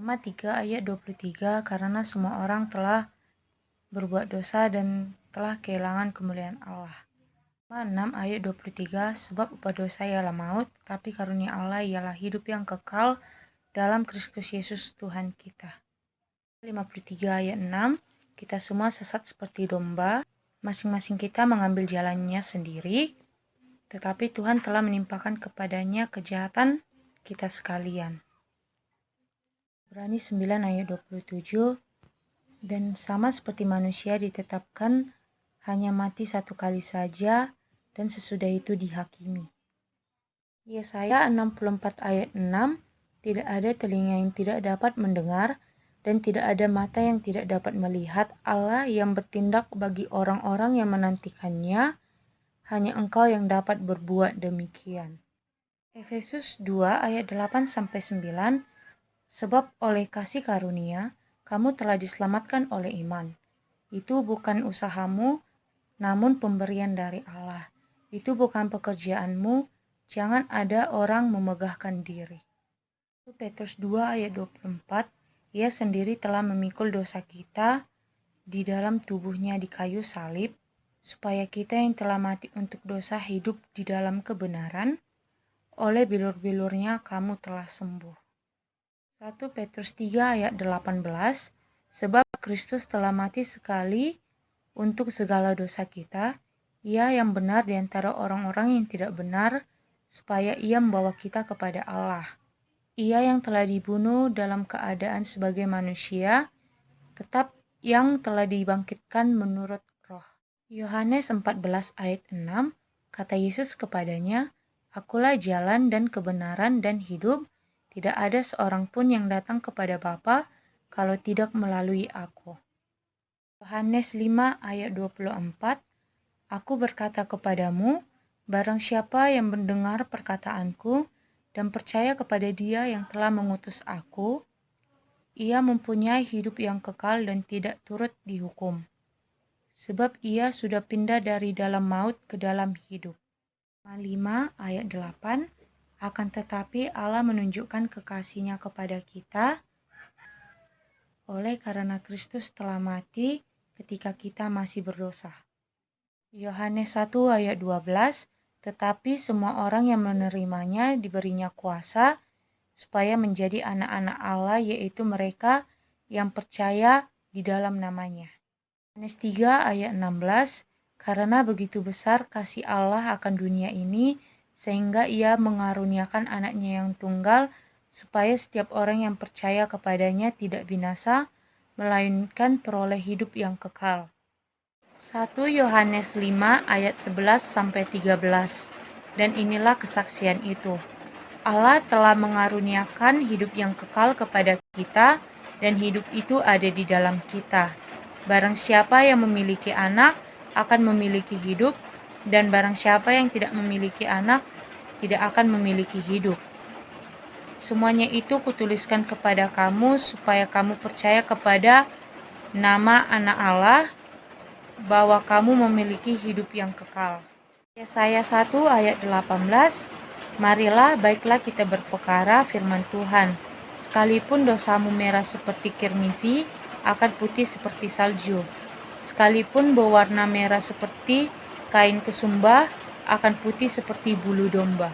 Roma 3 ayat 23, karena semua orang telah berbuat dosa dan telah kehilangan kemuliaan Allah. Roma 6 ayat 23, sebab upah dosa ialah maut, tapi karunia Allah ialah hidup yang kekal dalam Kristus Yesus Tuhan kita. 53 ayat 6, kita semua sesat seperti domba, masing-masing kita mengambil jalannya sendiri, tetapi Tuhan telah menimpakan kepadanya kejahatan kita sekalian. Ibrani 9 ayat 27, dan sama seperti manusia ditetapkan hanya mati satu kali saja, dan sesudah itu dihakimi. Yesaya 64 ayat 6, tidak ada telinga yang tidak dapat mendengar, dan tidak ada mata yang tidak dapat melihat Allah yang bertindak bagi orang-orang yang menantikannya, hanya Engkau yang dapat berbuat demikian. Efesus 2 ayat 8-9, sebab oleh kasih karunia, kamu telah diselamatkan oleh iman. Itu bukan usahamu, namun pemberian dari Allah. Itu bukan pekerjaanmu, jangan ada orang memegahkan diri. Petrus 2 ayat 24, Ia sendiri telah memikul dosa kita di dalam tubuhnya di kayu salib, supaya kita yang telah mati untuk dosa hidup di dalam kebenaran. Oleh bilur-bilurnya kamu telah sembuh. 1 Petrus 3 ayat 18, sebab Kristus telah mati sekali untuk segala dosa kita, Ia yang benar di antara orang-orang yang tidak benar, supaya Ia membawa kita kepada Allah. Ia yang telah dibunuh dalam keadaan sebagai manusia, tetap yang telah dibangkitkan menurut roh. Yohanes 14 ayat 6, kata Yesus kepadanya, Akulah jalan dan kebenaran dan hidup, tidak ada seorang pun yang datang kepada Bapa kalau tidak melalui aku. Yohanes 5 ayat 24, Aku berkata kepadamu, barang siapa yang mendengar perkataanku dan percaya kepada Dia yang telah mengutus aku, ia mempunyai hidup yang kekal dan tidak turut dihukum. Sebab ia sudah pindah dari dalam maut ke dalam hidup. 5 ayat 8, akan tetapi Allah menunjukkan kekasih-Nya kepada kita oleh karena Kristus telah mati ketika kita masih berdosa. Yohanes 1 ayat 12, tetapi semua orang yang menerimanya diberinya kuasa supaya menjadi anak-anak Allah, yaitu mereka yang percaya di dalam namanya. Yohanes 3 ayat 16, karena begitu besar kasih Allah akan dunia ini, sehingga Ia mengaruniakan anaknya yang tunggal, supaya setiap orang yang percaya kepadanya tidak binasa, melainkan peroleh hidup yang kekal. 1 Yohanes 5 ayat 11-13, dan inilah kesaksian itu. Allah telah mengaruniakan hidup yang kekal kepada kita, dan hidup itu ada di dalam kita. Barang siapa yang memiliki anak akan memiliki hidup, dan barang siapa yang tidak memiliki anak tidak akan memiliki hidup. Semuanya itu kutuliskan kepada kamu supaya kamu percaya kepada nama anak Allah, bahwa kamu memiliki hidup yang kekal. Yesaya 1 ayat 18, marilah baiklah kita berperkara firman Tuhan. Sekalipun dosamu merah seperti kirmisi, akan putih seperti salju. Sekalipun berwarna merah seperti kain kesumba, akan putih seperti bulu domba.